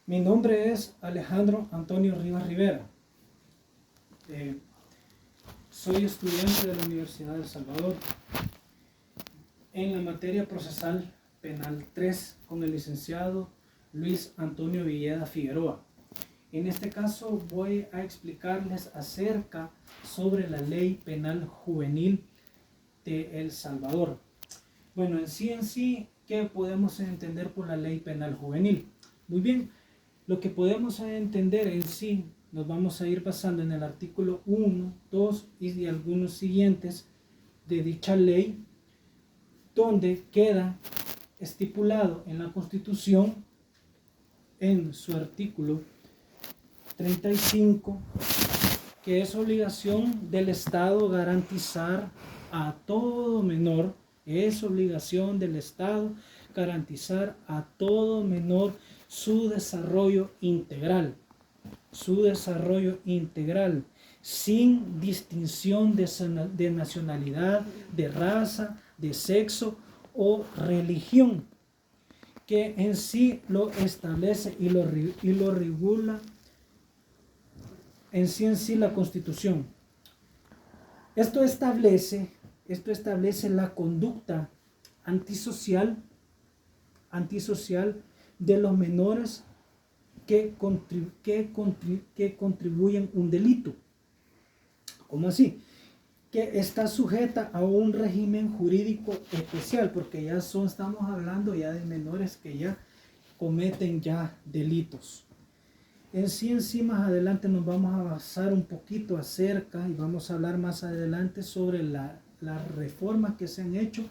Mi nombre es Alejandro Antonio Rivas Rivera. Soy estudiante de la Universidad de El Salvador en la materia procesal penal 3 con el licenciado Luis Antonio Villeda Figueroa. En este caso voy a explicarles acerca sobre la Ley Penal Juvenil de El Salvador. Bueno, en sí, ¿qué podemos entender por la Ley Penal Juvenil? Muy bien, lo que podemos entender en sí, nos vamos a ir basando en el artículo 1, 2 y algunos siguientes de dicha ley, donde queda estipulado en la Constitución, en su artículo 35, que es obligación del Estado garantizar a todo menor, es obligación del Estado garantizar a todo menor su desarrollo integral, sin distinción de nacionalidad, de raza, de sexo o religión, que en sí lo establece y lo regula en sí la Constitución. Esto establece la conducta antisocial de los menores que contribuyen un delito. ¿Cómo así? Que está sujeta a un régimen jurídico especial, porque estamos hablando ya de menores que ya cometen ya delitos. En sí más adelante nos vamos a basar un poquito acerca y vamos a hablar más adelante sobre las reformas que se han hecho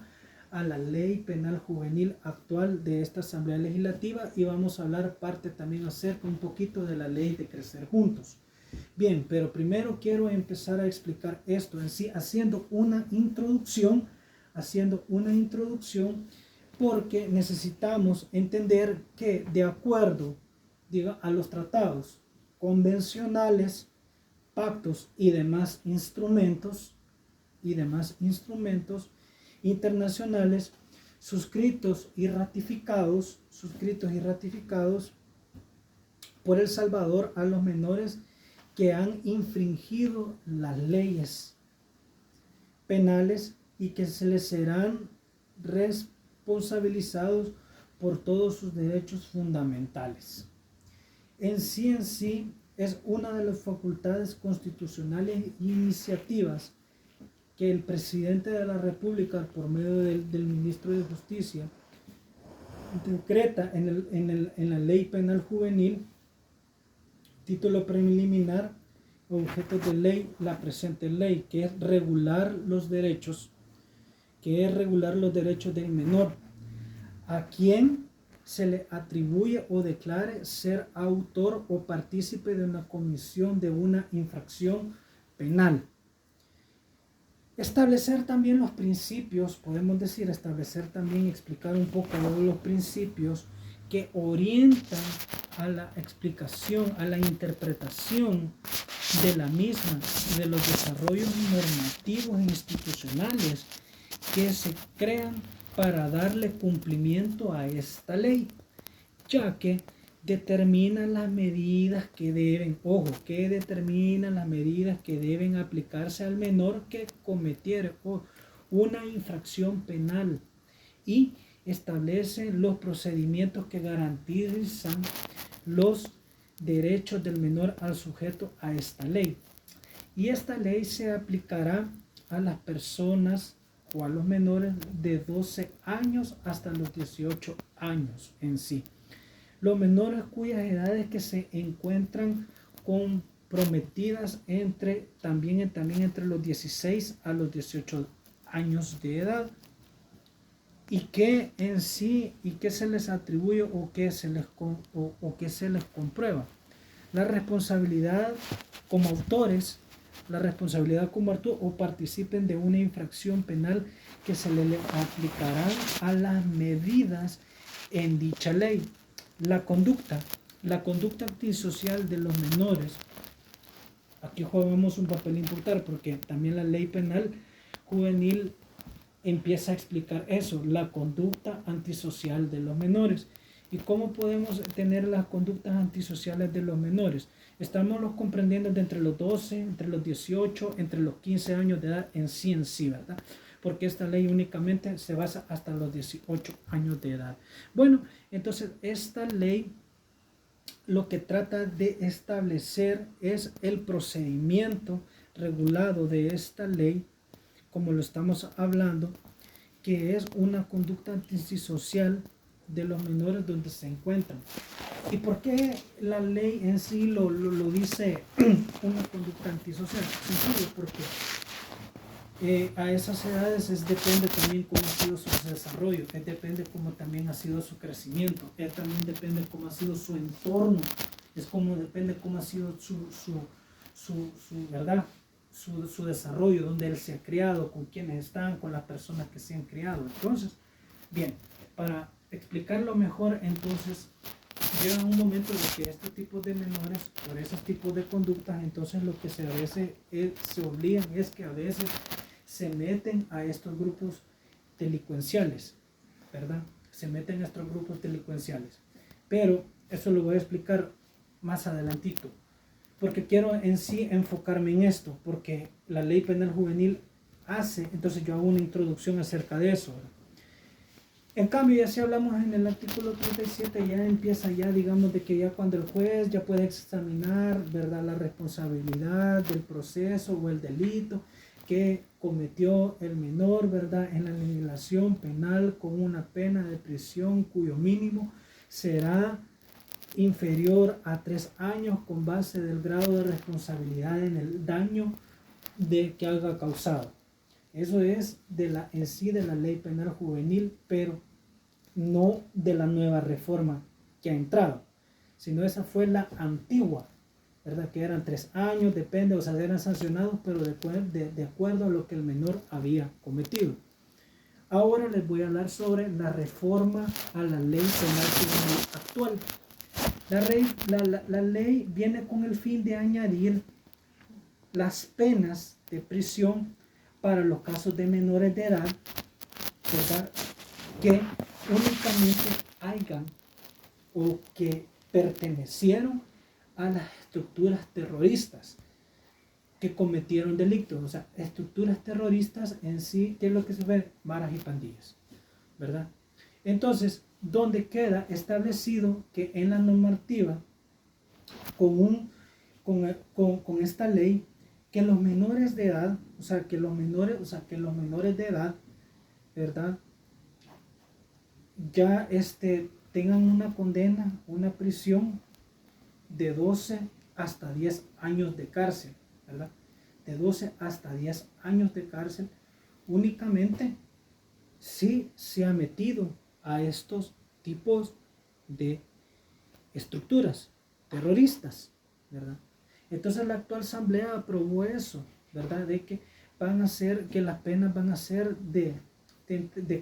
a la Ley Penal Juvenil actual de esta Asamblea Legislativa, y vamos a hablar parte también acerca un poquito de la Ley de Crecer Juntos. Bien, pero primero quiero empezar a explicar esto en sí, haciendo una introducción, porque necesitamos entender que de acuerdo a los tratados convencionales, pactos y demás instrumentos internacionales suscritos y ratificados por El Salvador a los menores que han infringido las leyes penales y que se les serán responsabilizados por todos sus derechos fundamentales. En sí es una de las facultades constitucionales e iniciativas que el presidente de la República, por medio del ministro de Justicia, decreta en la Ley Penal Juvenil, título preliminar, objeto de ley, la presente ley, que es regular los derechos del menor, a quien se le atribuye o declare ser autor o partícipe de una comisión de una infracción penal. Establecer también los principios, explicar un poco los principios que orientan a la explicación, a la interpretación de la misma, de los desarrollos normativos e institucionales que se crean para darle cumplimiento a esta ley, ya que determina las medidas que deben aplicarse al menor que cometiere una infracción penal, y establece los procedimientos que garantizan los derechos del menor al sujeto a esta ley. Y esta ley se aplicará a las personas o a los menores de 12 años hasta los 18 años en sí. Los menores cuyas edades que se encuentran comprometidas también entre los 16 a los 18 años de edad, y que en sí se les atribuye o que se les comprueba la responsabilidad como autores, o participen de una infracción penal que se le aplicarán a las medidas en dicha ley. La conducta antisocial de los menores, aquí jugamos un papel importante, porque también la Ley Penal Juvenil empieza a explicar eso, la conducta antisocial de los menores. ¿Y cómo podemos tener las conductas antisociales de los menores? Estamos los comprendiendo de entre los 12, entre los 18, entre los 15 años de edad en sí, ¿verdad? Porque esta ley únicamente se basa hasta los 18 años de edad. Bueno, entonces esta ley lo que trata de establecer es el procedimiento regulado de esta ley, como lo estamos hablando, que es una conducta antisocial de los menores donde se encuentran. ¿Y por qué la ley en sí lo dice una conducta antisocial? Sencillo, porque a esas edades depende también cómo ha sido su desarrollo, depende cómo también ha sido su crecimiento, también depende cómo ha sido su entorno, depende cómo ha sido ¿verdad? Su desarrollo, donde él se ha criado, con quienes están, con las personas que se han criado. Entonces, bien, para explicarlo mejor, entonces llega un momento en que este tipo de menores, por esos tipos de conductas, entonces lo que a veces se obligan es que a veces se meten a estos grupos delincuenciales, ¿verdad? Se meten a estos grupos delincuenciales. Pero eso lo voy a explicar más adelantito, porque quiero en sí enfocarme en esto, porque la ley penal juvenil entonces yo hago una introducción acerca de eso, ¿verdad? En cambio, ya si hablamos en el artículo 37, ya empieza digamos, de que ya cuando el juez ya puede examinar, ¿verdad?, la responsabilidad del proceso o el delito que cometió el menor, ¿verdad?, en la legislación penal con una pena de prisión cuyo mínimo será inferior a 3 años con base del grado de responsabilidad en el daño que haya causado. Eso es en sí de la ley penal juvenil, pero no de la nueva reforma que ha entrado, sino esa fue la antigua, ¿verdad? Que eran 3 años, depende, o sea, eran sancionados, pero de acuerdo a lo que el menor había cometido. Ahora les voy a hablar sobre la reforma a la ley penal juvenil actual. La ley viene con el fin de añadir las penas de prisión para los casos de menores de edad, ¿verdad?, que únicamente hayan o que pertenecieron a las estructuras terroristas que cometieron delitos. O sea, estructuras terroristas en sí, ¿qué es lo que se ve? Maras y pandillas, ¿verdad? Entonces, donde queda establecido que en la normativa, con esta ley, que los menores de edad, que los menores de edad, ¿verdad?, ya tengan una condena, una prisión de 12 hasta 10 años de cárcel, ¿verdad? De 12 hasta 10 años de cárcel, únicamente si se ha metido a estos tipos de estructuras terroristas, ¿verdad? Entonces la actual asamblea aprobó eso, ¿verdad? De que que las penas van a ser de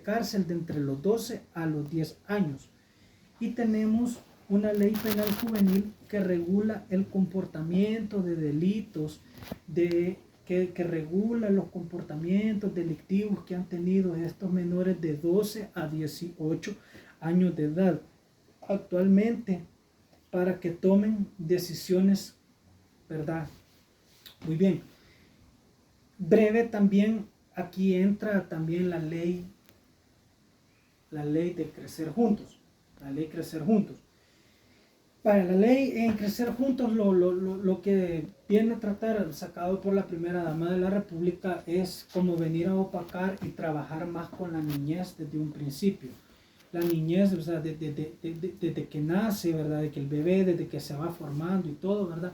cárcel de entre los 12 a los 10 años. Y tenemos una ley penal juvenil que regula el comportamiento de delitos, que regula los comportamientos delictivos que han tenido estos menores de 12 a 18 años de edad actualmente, para que tomen decisiones, ¿verdad? Muy bien. Breve también, aquí entra también la ley de crecer juntos, la ley crecer juntos. Para la ley en crecer juntos, lo que viene a tratar, sacado por la primera dama de la República, es como venir a opacar y trabajar más con la niñez desde un principio. La niñez, o sea, desde que nace, ¿verdad?, de que el bebé, desde que se va formando y todo, ¿verdad?,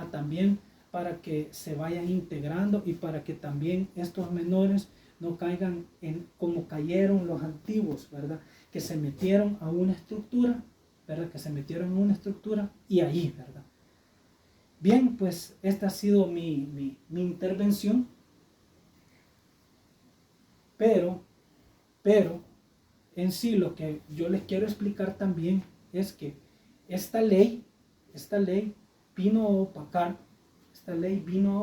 también para que se vayan integrando y para que también estos menores no caigan como cayeron los antiguos, ¿verdad?, que se metieron a una estructura, ¿verdad?, que se metieron a una estructura y ahí, ¿verdad? Bien, pues esta ha sido mi intervención, pero en sí lo que yo les quiero explicar también es que esta ley vino a opacar, esta ley vino a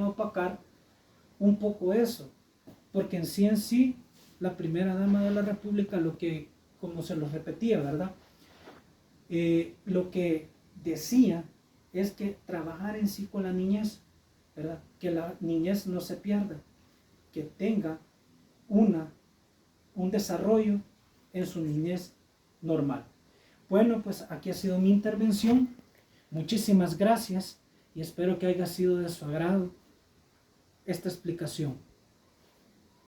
opacar un poco eso, porque en sí la primera dama de la República, lo que, como se los repetía, ¿verdad? Lo que decía es que trabajar en sí con la niñez, ¿verdad? Que la niñez no se pierda, que tenga un desarrollo en su niñez normal. Bueno, pues aquí ha sido mi intervención. Muchísimas gracias y espero que haya sido de su agrado esta explicación.